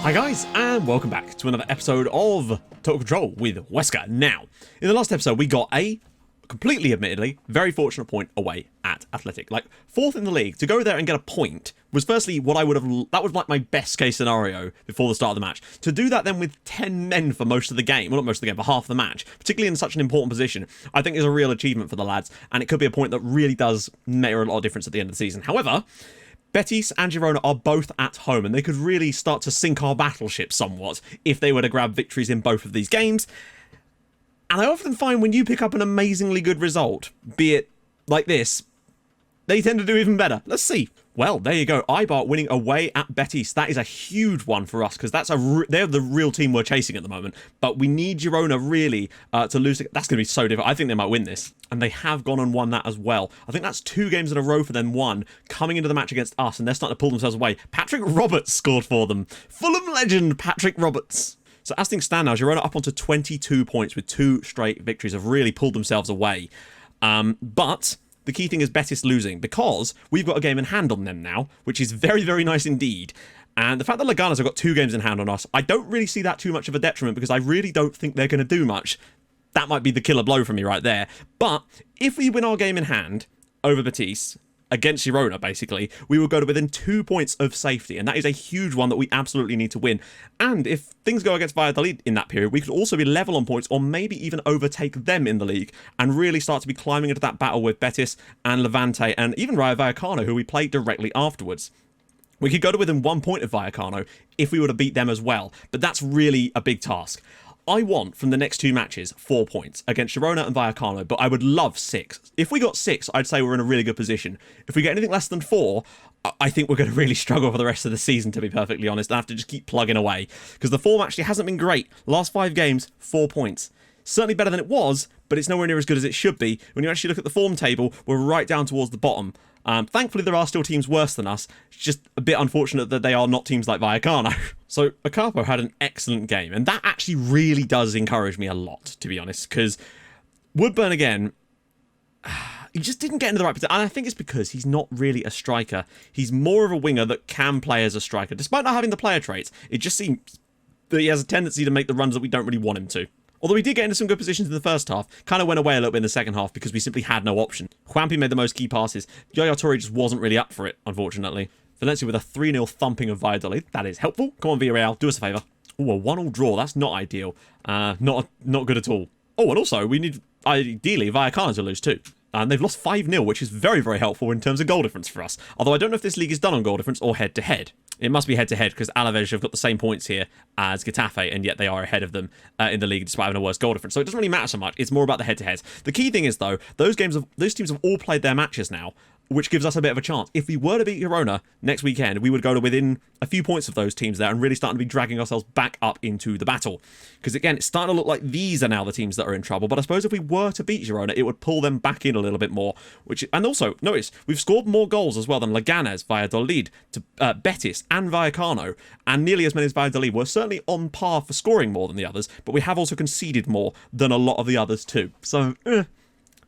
Hi guys, and welcome back to another episode of Total Control with Huesca. Now, in the last episode, we got a completely, admittedly, very fortunate point away at Athletic. Like, 4th in the league. To go there and get a point was firstly what I would have... That was like my best case scenario before the start of the match. To do that then with 10 men for most of the game, well, not most of the game, but half the match, particularly in such an important position, I think is a real achievement for the lads, and it could be a point that really does make a lot of difference at the end of the season. However, Betis and Girona are both at home, and they could really start to sink our battleship somewhat if they were to grab victories in both of these games. And I often find when you pick up an amazingly good result, be it like this, they tend to do even better. Let's see. Well, there you go. Eibar winning away at Betis. That is a huge one for us because they're the real team we're chasing at the moment. But we need Girona really to lose. That's going to be so difficult. I think they might win this. And they have gone and won that as well. I think that's 2 games in a row for them won, coming into the match against us, and they're starting to pull themselves away. Patrick Roberts scored for them. Fulham legend Patrick Roberts. So as things stand now, Girona up onto 22 points with 2 straight victories have really pulled themselves away. But the key thing is Betis losing, because we've got a game in hand on them now, which is very, very nice indeed. And the fact that Leganes have got 2 games in hand on us, I don't really see that too much of a detriment, because I really don't think they're going to do much. That might be the killer blow for me right there. But if we win our game in hand over Betis, against Girona, basically, we will go to within 2 points of safety, and that is a huge one that we absolutely need to win. And if things go against Valladolid in that period, we could also be level on points, or maybe even overtake them in the league, and really start to be climbing into that battle with Betis and Levante, and even Rayo Vallecano, who we played directly afterwards. We could go to within 1 point of Vallecano if we were to beat them as well, but that's really a big task. I want, from the next 2 matches, 4 points against Girona and Vallecano, but I would love 6. If we got 6, I'd say we're in a really good position. If we get anything less than 4, I think we're going to really struggle for the rest of the season, to be perfectly honest, and have to just keep plugging away. Because the form actually hasn't been great. Last 5 games, 4 points. Certainly better than it was, but it's nowhere near as good as it should be. When you actually look at the form table, we're right down towards the bottom. Thankfully, there are still teams worse than us. It's just a bit unfortunate that they are not teams like Vallecano. So, Acapo had an excellent game, and that actually really does encourage me a lot, to be honest, because Woodburn, again, he just didn't get into the right position, and I think it's because he's not really a striker. He's more of a winger that can play as a striker. Despite not having the player traits, it just seems that he has a tendency to make the runs that we don't really want him to. Although he did get into some good positions in the first half, kind of went away a little bit in the second half because we simply had no option. Juanpi made the most key passes. Yaya Toure just wasn't really up for it, unfortunately. Valencia with a 3-0 thumping of Valladolid. That is helpful. Come on, Villarreal, do us a favour. Oh, a 1-1 draw. That's not ideal. Not good at all. Oh, and also, we need, ideally, Vallecano to lose too. And they've lost 5-0, which is very, very helpful in terms of goal difference for us. Although I don't know if this league is done on goal difference or head-to-head. It must be head-to-head because Alaves have got the same points here as Getafe, and yet they are ahead of them in the league despite having a worse goal difference. So it doesn't really matter so much. It's more about the head-to-heads. The key thing is, though, those teams have all played their matches now, which gives us a bit of a chance. If we were to beat Girona next weekend, we would go to within a few points of those teams there and really starting to be dragging ourselves back up into the battle. Because again, it's starting to look like these are now the teams that are in trouble. But I suppose if we were to beat Girona, it would pull them back in a little bit more. And also, notice, we've scored more goals as well than Leganes, Valladolid, Betis and Vallecano. And nearly as many as Valladolid. We're certainly on par for scoring more than the others, but we have also conceded more than a lot of the others too. So,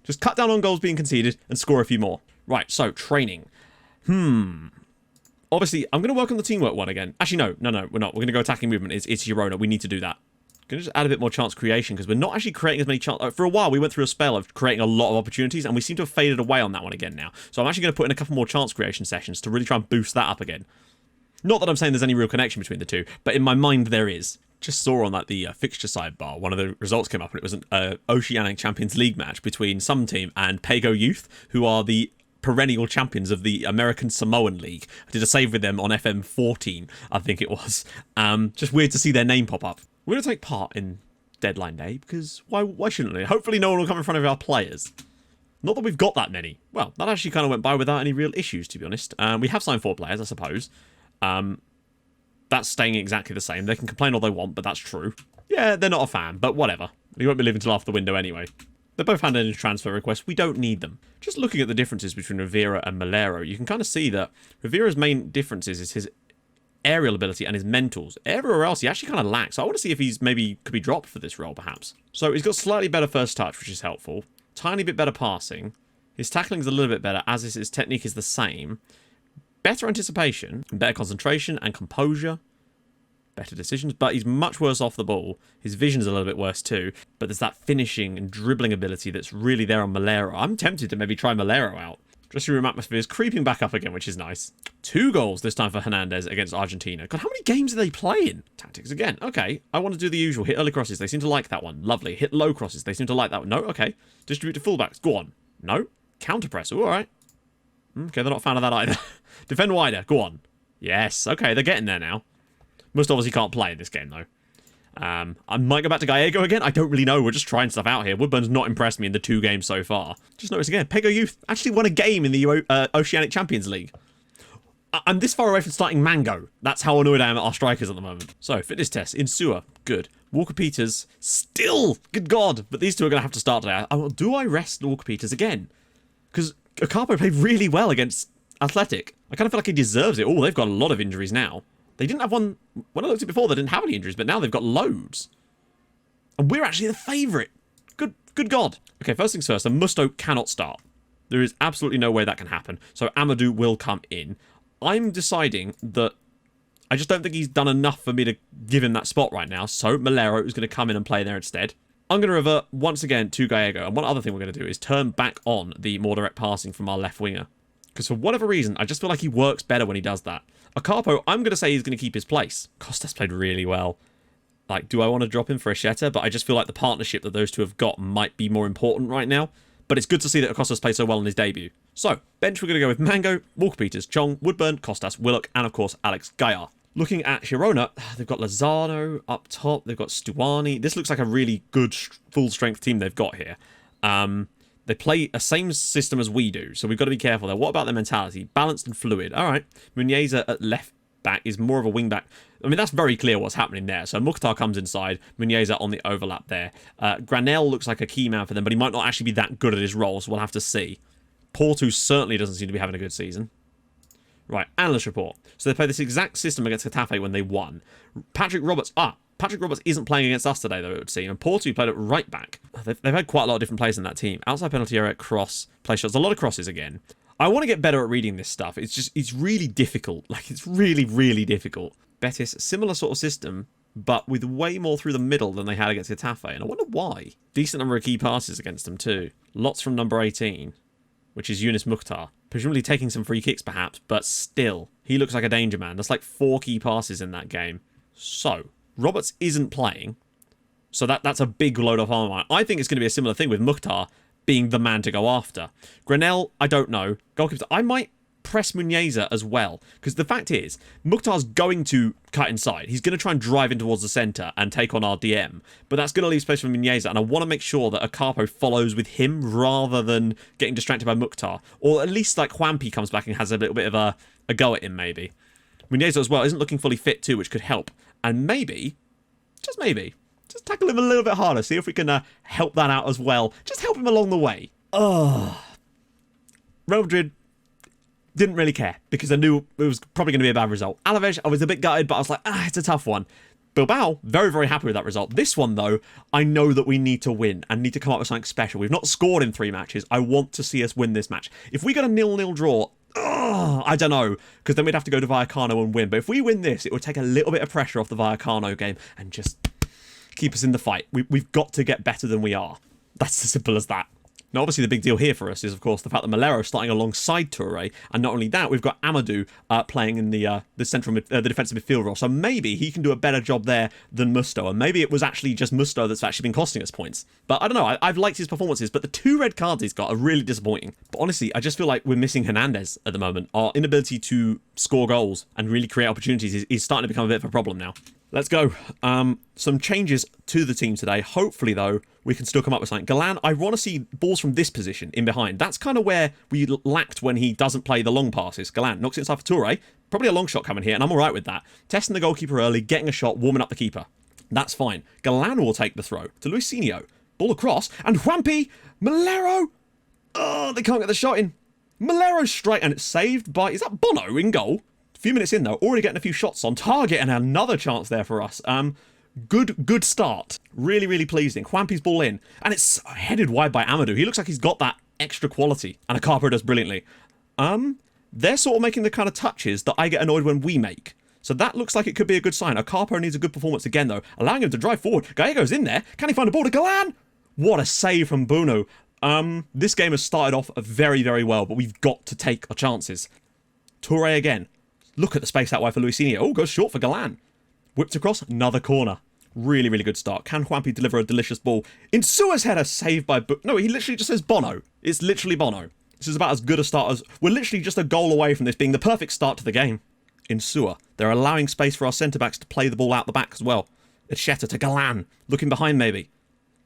just cut down on goals being conceded and score a few more. Right, so, training. Obviously, I'm going to work on the teamwork one again. Actually, no, we're not. We're going to go attacking movement. It's Girona. We need to do that. Going to just add a bit more chance creation, because we're not actually creating as many chance. For a while, we went through a spell of creating a lot of opportunities, and we seem to have faded away on that one again now. So I'm actually going to put in a couple more chance creation sessions to really try and boost that up again. Not that I'm saying there's any real connection between the two, but in my mind there is. Just saw on the fixture sidebar, one of the results came up, and it was an Oceanic Champions League match between some team and Pago Youth, who are the perennial champions of the American Samoan League. I did a save with them on FM 14, I think it was. Just weird to see their name pop up. We're going to take part in Deadline Day, because why shouldn't we? Hopefully no one will come in front of our players. Not that we've got that many. Well, that actually kind of went by without any real issues, to be honest. We have signed 4 players, I suppose. That's staying exactly the same. They can complain all they want, but that's true. Yeah, they're not a fan, but whatever. We won't be leaving until after the window anyway. They both handed in transfer requests. We don't need them. Just looking at the differences between Rivera and Malero, you can kind of see that Rivera's main differences is his aerial ability and his mentals. Everywhere else, he actually kind of lacks. So I want to see if he's maybe could be dropped for this role, perhaps. So he's got slightly better first touch, which is helpful. Tiny bit better passing. His tackling's a little bit better, as is his technique is the same. Better anticipation, better concentration and composure. better decisions, but he's much worse off the ball. His vision's a little bit worse too, but there's that finishing and dribbling ability that's really there on Malero. I'm tempted to maybe try Malero out. Dressing room atmosphere is creeping back up again, which is nice. 2 goals this time for Hernandez against Argentina. God, how many games are they playing? Tactics again. Okay, I want to do the usual. Hit early crosses. They seem to like that one. Lovely. Hit low crosses. They seem to like that one. No? Okay. Distribute to fullbacks. Go on. No? Counter press. All right. Okay, they're not a fan of that either. Defend wider. Go on. Yes. Okay, they're getting there now. Most obviously can't play in this game, though. I might go back to Gallego again. I don't really know. We're just trying stuff out here. Woodburn's not impressed me in the 2 games so far. Just notice again, Pego Youth actually won a game in the Oceanic Champions League. I'm this far away from starting Mango. That's how annoyed I am at our strikers at the moment. So, fitness test. Insua. Good. Walker Peters. Still. Good God. But these 2 are going to have to start today. Do I rest Walker Peters again? Because Ocapo played really well against Athletic. I kind of feel like he deserves it. Oh, they've got a lot of injuries now. They didn't have one... When I looked at it before, they didn't have any injuries, but now they've got loads. And we're actually the favourite. Good God. Okay, first things first, Musto cannot start. There is absolutely no way that can happen. So Amadou will come in. I'm deciding that I just don't think he's done enough for me to give him that spot right now. So Malero is going to come in and play there instead. I'm going to revert once again to Gallego. And one other thing we're going to do is turn back on the more direct passing from our left winger. Because for whatever reason, I just feel like he works better when he does that. Ocapo, I'm going to say he's going to keep his place. Costas played really well. Like, do I want to drop him for Esheta? But I just feel like the partnership that those 2 have got might be more important right now. But it's good to see that Costas played so well in his debut. So, bench we're going to go with Mango, Walker Peters, Chong, Woodburn, Costas, Willock, and of course, Alex Gaillard. Looking at Girona, they've got Lozano up top. They've got Stuani. This looks like a really good full-strength team they've got here. They play a same system as we do, so we've got to be careful there. What about their mentality? Balanced and fluid. All right. Muniesa at left back is more of a wing back. I mean, that's very clear what's happening there. So Mukhtar comes inside. Muniesa on the overlap there. Granel looks like a key man for them, but he might not actually be that good at his role, so we'll have to see. Porto certainly doesn't seem to be having a good season. Right, analyst report. So they play this exact system against Getafe when they won. Patrick Roberts isn't playing against us today, though, it would seem. And Porto played at right back. They've had quite a lot of different players in that team. Outside penalty area, cross, play shots. A lot of crosses again. I want to get better at reading this stuff. It's really difficult. Like, it's really, really difficult. Betis, similar sort of system, but with way more through the middle than they had against Getafe. And I wonder why. Decent number of key passes against them, too. Lots from number 18, which is Yunus Mukhtar. Presumably taking some free kicks, perhaps, but still. He looks like a danger man. There's like 4 key passes in that game. So, Roberts isn't playing, so that's a big load off our mind. I think it's going to be a similar thing with Mukhtar being the man to go after. Granel, I don't know. Goalkeeper, I might press Muniesa as well, because the fact is, Mukhtar's going to cut inside. He's going to try and drive in towards the centre and take on our DM, but that's going to leave space for Muniesa, and I want to make sure that Ocapo follows with him rather than getting distracted by Mukhtar, or at least like Juanpi comes back and has a little bit of a go at him, maybe. Muniesa as well isn't looking fully fit too, which could help. And maybe, just tackle him a little bit harder. See if we can help that out as well. Just help him along the way. Real Madrid didn't really care because I knew it was probably going to be a bad result. Alaves, I was a bit gutted, but I was like, it's a tough one. Bilbao, very, very happy with that result. This one, though, I know that we need to win and need to come up with something special. We've not scored in 3 matches. I want to see us win this match. If we got a 0-0 draw, I don't know, because then we'd have to go to Vallecano and win. But if we win this, it would take a little bit of pressure off the Vallecano game and just keep us in the fight. We've got to get better than we are. That's as simple as that. Now, obviously, the big deal here for us is, of course, the fact that Malero is starting alongside Touré, and not only that, we've got Amadou playing in the defensive midfield role. So maybe he can do a better job there than Musto, and maybe it was actually just Musto that's actually been costing us points. But I don't know. I've liked his performances, but the 2 red cards he's got are really disappointing. But honestly, I just feel like we're missing Hernandez at the moment. Our inability to score goals and really create opportunities is starting to become a bit of a problem now. Let's go. Some changes to the team today. Hopefully, though, we can still come up with something. Galan, I want to see balls from this position in behind. That's kind of where we lacked when he doesn't play the long passes. Galan knocks it inside for Touré. Probably a long shot coming here, and I'm all right with that. Testing the goalkeeper early, getting a shot, warming up the keeper. That's fine. Galan will take the throw to Luisinho. Ball across, and Juanpi, Malero. Oh, they can't get the shot in. Malero straight, and it's saved by... Is that Bono in goal? A few minutes in, though, already getting a few shots on target, and another chance there for us. Good start. Really, really pleasing. Juanpi's ball in, and it's headed wide by Amadou. He looks like he's got that extra quality, and Ocapo does brilliantly. They're sort of making the kind of touches that I get annoyed when we make. So that looks like it could be a good sign. Carpo needs a good performance again, though, allowing him to drive forward. Gallego's in there. Can he find a ball to Galan? What a save from Bruno. This game has started off very, very well, but we've got to take our chances. Toure again. Look at the space that way for Luisinho. Oh, goes short for Galan. Whipped across, another corner. Really, really good start. Can Juanpi deliver a delicious ball? Insua's header saved by... No, he literally just says Bono. It's literally Bono. This is about as good a start as... We're literally just a goal away from this being the perfect start to the game. Insua. They're allowing space for our centre-backs to play the ball out the back as well. It's Shetta to Galan. Looking behind, maybe.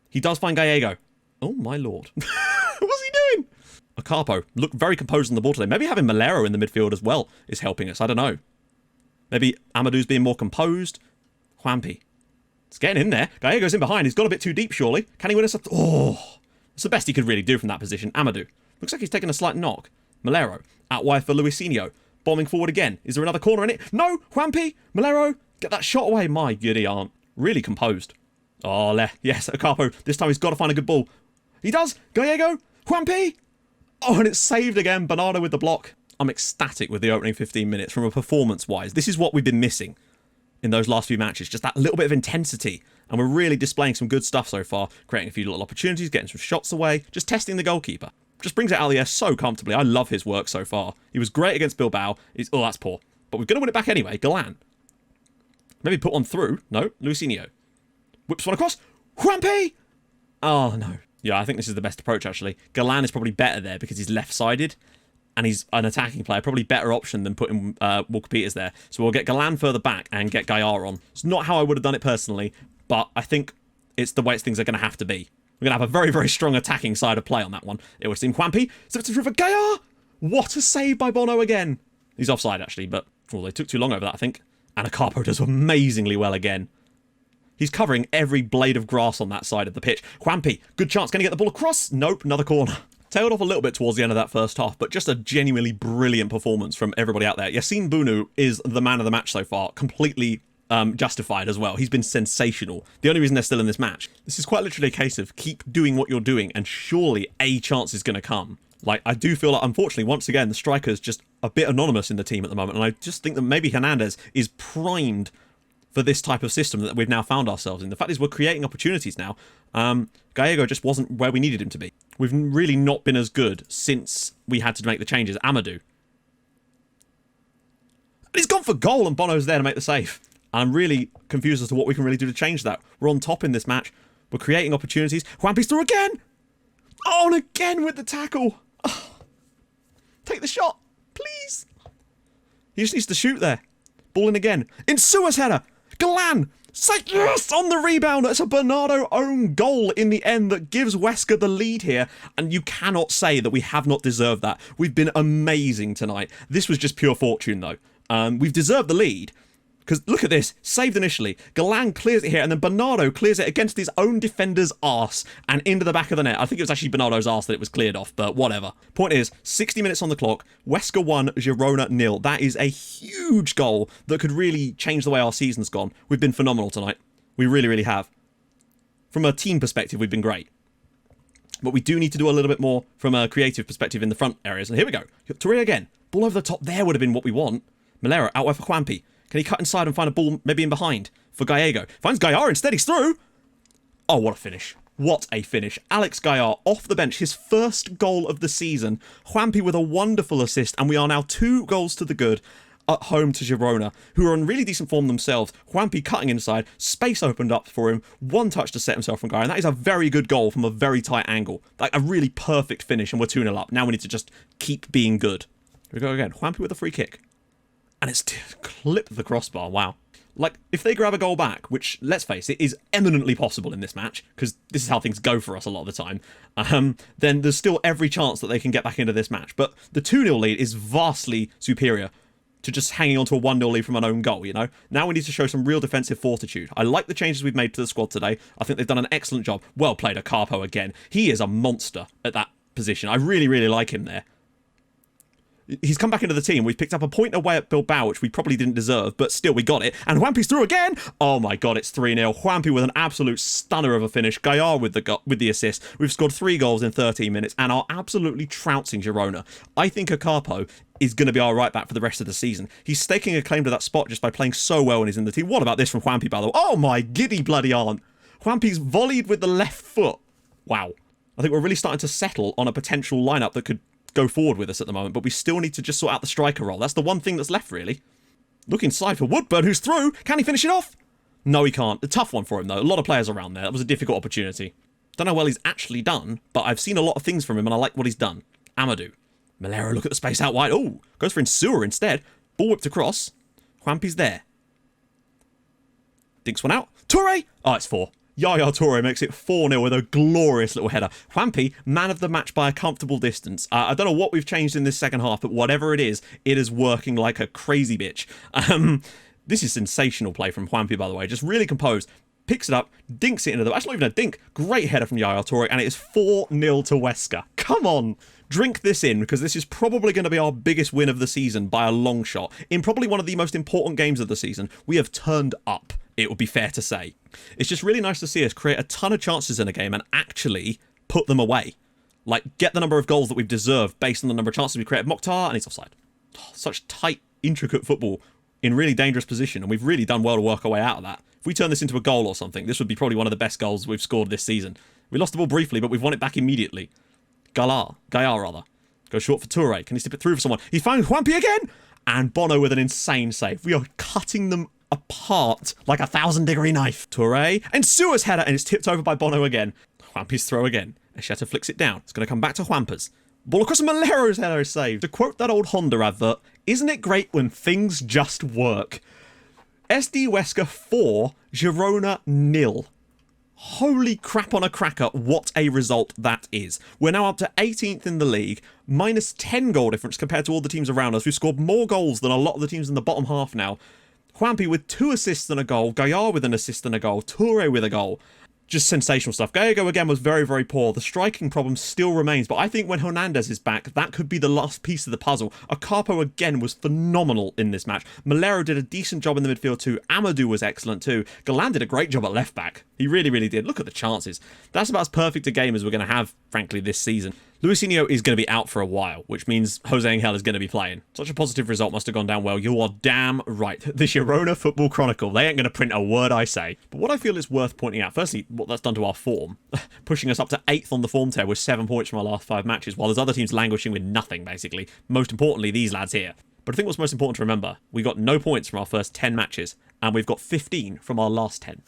He does find Gallego. Oh, my lord. What's he doing? Carpo looked very composed on the ball today. Maybe having Malero in the midfield as well is helping us. I don't know. Maybe Amadou's being more composed. Juanpi. It's getting in there. Gallego's in behind. He's got a bit too deep, surely. Can he win us? Oh, it's the best he could really do from that position. Amadou. Looks like he's taken a slight knock. Malero. Out wide for Luisinho. Bombing forward again. Is there another corner in it? No! Juanpi! Malero! Get that shot away. My goody aunt. Really composed. Oh, yes, Carpo. This time he's got to find a good ball. He does! Gallego! Juanpi! Oh, and it's saved again. Bernardo with the block. I'm ecstatic with the opening 15 minutes from a performance-wise. This is what we've been missing in those last few matches. Just that little bit of intensity. And we're really displaying some good stuff so far. Creating a few little opportunities, getting some shots away. Just testing the goalkeeper. Just brings it out of the air so comfortably. I love his work so far. He was great against Bilbao. Oh, that's poor. But we're going to win it back anyway. Galan. Maybe put one through. No. Luisinho. Whips one across. Juanpi! Oh, no. Yeah, I think this is the best approach, actually. Galan is probably better there because he's left-sided. And he's an attacking player. Probably better option than putting Walker Peters there. So we'll get Galan further back and get Gaillard on. It's not how I would have done it personally. But I think it's the way things are going to have to be. We're going to have a very, very strong attacking side of play on that one. It would seem Juanpi. Zips it through for Gaillard. What a save by Bono again. He's offside, actually. But they took too long over that, I think. And Carpo does amazingly well again. He's covering every blade of grass on that side of the pitch. Juanpi, good chance. Can he get the ball across? Nope, another corner. Tailed off a little bit towards the end of that first half, but just a genuinely brilliant performance from everybody out there. Yassine Bounou is the man of the match so far. Completely justified as well. He's been sensational. The only reason they're still in this match. This is quite literally a case of keep doing what you're doing, and surely a chance is going to come. Like, I do feel like, unfortunately, once again, the striker's just a bit anonymous in the team at the moment, and I just think that maybe Hernandez is primed for this type of system that we've now found ourselves in. The fact is we're creating opportunities now. Gallego just wasn't where we needed him to be. We've really not been as good since we had to make the changes. Amadou. He's gone for goal and Bono's there to make the save. I'm really confused as to what we can really do to change that. We're on top in this match. We're creating opportunities. Juanpi's through again! Oh, and again with the tackle! Oh. Take the shot, please! He just needs to shoot there. Ball in again. Insua's header! Galan! Say yes on the rebound. It's a Bernardo own goal in the end that gives Huesca the lead here. And you cannot say that we have not deserved that. We've been amazing tonight. This was just pure fortune, though. We've deserved the lead. Because look at this. Saved initially. Galan clears it here. And then Bernardo clears it against his own defender's arse. And into the back of the net. I think it was actually Bernardo's arse that it was cleared off. But whatever. Point is, 60 minutes on the clock. Huesca 1, Girona 0. That is a huge goal that could really change the way our season's gone. We've been phenomenal tonight. We really, really have. From a team perspective, we've been great. But we do need to do a little bit more from a creative perspective in the front areas. And here we go. Toure again. Ball over the top there would have been what we want. Malero out wide for Juanpi. Can he cut inside and find a ball maybe in behind for Gallego? Finds Gaillard instead. He's through. Oh, what a finish. What a finish. Alex Gaillard off the bench. His first goal of the season. Juanpi with a wonderful assist. And we are now 2 goals to the good at home to Girona, who are in really decent form themselves. Juanpi cutting inside. Space opened up for him. 1 touch to set himself from Gaillard. And that is a very good goal from a very tight angle. Like a really perfect finish. And we're 2-0 up. Now we need to just keep being good. Here we go again. Juanpi with a free kick. And it's clipped the crossbar. Wow. Like, if they grab a goal back, which, let's face it, is eminently possible in this match, because this is how things go for us a lot of the time, then there's still every chance that they can get back into this match. But the 2-0 lead is vastly superior to just hanging on to a 1-0 lead from an own goal, you know? Now we need to show some real defensive fortitude. I like the changes we've made to the squad today. I think they've done an excellent job. Well played, Carpo again. He is a monster at that position. I really, really like him there. He's come back into the team. We've picked up a point away at Bilbao, which we probably didn't deserve, but still we got it. And Juanpi's through again. Oh my god, it's 3-0. Juanpi with an absolute stunner of a finish. Gaillard with the assist. We've scored 3 goals in 13 minutes and are absolutely trouncing Girona. I think Ocapo is going to be our right back for the rest of the season. He's staking a claim to that spot just by playing so well when he's in the team. What about this from Juanpi, by the way? Oh my giddy bloody aunt. Juanpi's volleyed with the left foot. Wow. I think we're really starting to settle on a potential lineup that could go forward with us at the moment, but we still need to just sort out the striker role. That's the one thing that's left, really. Look inside for Woodburn, who's through. Can he finish it off? No, he can't. A tough one for him, though. A lot of players around there. That was a difficult opportunity. Don't know how well he's actually done, but I've seen a lot of things from him, and I like what he's done. Amadou. Malero, look at the space out wide. Oh, goes for Insua instead. Ball whipped across. Juanpi's there. Dinks one out. Toure! Oh, it's 4. Yaya Toure makes it 4-0 with a glorious little header. Juanpi, man of the match by a comfortable distance. I don't know what we've changed in this second half, but whatever it is working like a crazy bitch. This is sensational play from Juanpi, by the way. Just really composed. Picks it up, dinks it into the... That's not even a dink. Great header from Yaya Toure, and it is 4-0 to Huesca. Come on! Drink this in, because this is probably going to be our biggest win of the season by a long shot. In probably one of the most important games of the season, we have turned up, it would be fair to say. It's just really nice to see us create a ton of chances in a game and actually put them away. Like, get the number of goals that we've deserved based on the number of chances we created. Mokhtar, and he's offside. Oh, such tight, intricate football in really dangerous position, and we've really done well to work our way out of that. If we turn this into a goal or something, this would be probably one of the best goals we've scored this season. We lost the ball briefly, but we've won it back immediately. Gaillard, goes short for Toure. Can he slip it through for someone? He found Juanpi again! And Bono with an insane save. We are cutting them apart like a 1,000-degree knife. Toure, and Sua's header, and it's tipped over by Bono again. Juanpi's throw again. Esheta flicks it down. It's going to come back to Juanpa's. Ball across, and Malero's header is saved. To quote that old Honda advert, isn't it great when things just work? SD Huesca 4, Girona 0. Holy crap on a cracker, what a result that is. We're now up to 18th in the league, minus 10 goal difference compared to all the teams around us. We've scored more goals than a lot of the teams in the bottom half now. Juanpi with 2 assists and a goal, Gaillard with an assist and a goal, Toure with a goal. Just sensational stuff. Gallego again was very, very poor. The striking problem still remains, but I think when Hernandez is back, that could be the last piece of the puzzle. Ocapo again was phenomenal in this match. Malero did a decent job in the midfield too. Amadou was excellent too. Galan did a great job at left back. He really, really did. Look at the chances. That's about as perfect a game as we're going to have, frankly, this season. Luisinho is going to be out for a while, which means Jose Angel is going to be playing. Such a positive result must have gone down well. You are damn right. The Girona Football Chronicle, they ain't going to print a word I say. But what I feel is worth pointing out, firstly, what that's done to our form, pushing us up to 8th on the form table with 7 points from our last 5 matches, while there's other teams languishing with nothing, basically. Most importantly, these lads here. But I think what's most important to remember, we got no points from our first 10 matches, and we've got 15 from our last 10.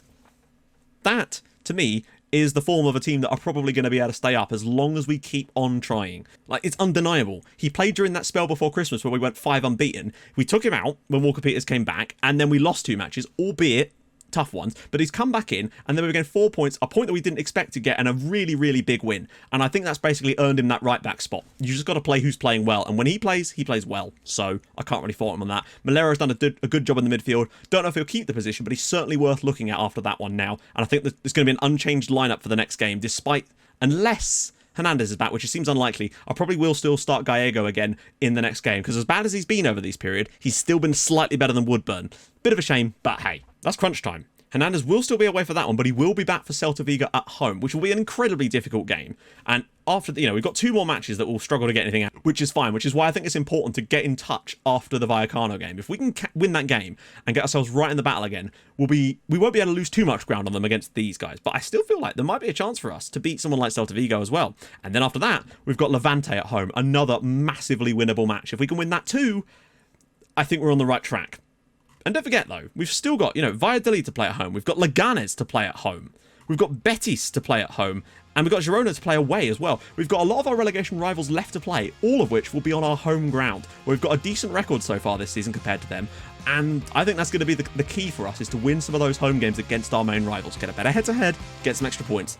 That, to me, is the form of a team that are probably going to be able to stay up as long as we keep on trying. Like, it's undeniable. He played during that spell before Christmas where we went 5 unbeaten. We took him out when Walker Peters came back, and then we lost 2 matches, albeit tough ones, but he's come back in, and then we're getting 4 points, a point that we didn't expect to get, and a really, really big win. And I think that's basically earned him that right back spot. You just got to play who's playing well, and when he plays well. So I can't really fault him on that. Malero's done a good job in the midfield. Don't know if he'll keep the position, but he's certainly worth looking at after that one now. And I think that there's going to be an unchanged lineup for the next game, unless Hernandez is back, which it seems unlikely. I probably will still start Gallego again in the next game, because as bad as he's been over this period, he's still been slightly better than Woodburn. Bit of a shame, but hey, that's crunch time. Hernandez will still be away for that one, but he will be back for Celta Vigo at home, which will be an incredibly difficult game. And after, we've got 2 more matches that will struggle to get anything out, which is fine, which is why I think it's important to get in touch after the Vallecano game. If we can win that game and get ourselves right in the battle again, we won't be able to lose too much ground on them against these guys. But I still feel like there might be a chance for us to beat someone like Celta Vigo as well. And then after that, we've got Levante at home, another massively winnable match. If we can win that too, I think we're on the right track. And don't forget, though, we've still got, Valladolid to play at home. We've got Leganes to play at home. We've got Betis to play at home. And we've got Girona to play away as well. We've got a lot of our relegation rivals left to play, all of which will be on our home ground. We've got a decent record so far this season compared to them. And I think that's going to be the key for us, is to win some of those home games against our main rivals. Get a better head-to-head, get some extra points.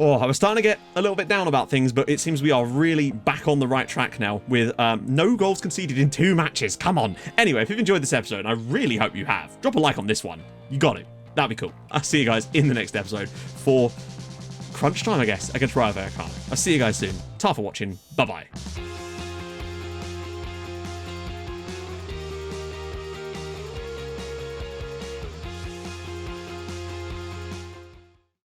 Oh, I was starting to get a little bit down about things, but it seems we are really back on the right track now with no goals conceded in 2 matches. Come on. Anyway, if you've enjoyed this episode, and I really hope you have, drop a like on this one. You got it. That'd be cool. I'll see you guys in the next episode for crunch time, I guess, against Rayo Vallecano. I'll see you guys soon. Ta for watching. Bye-bye.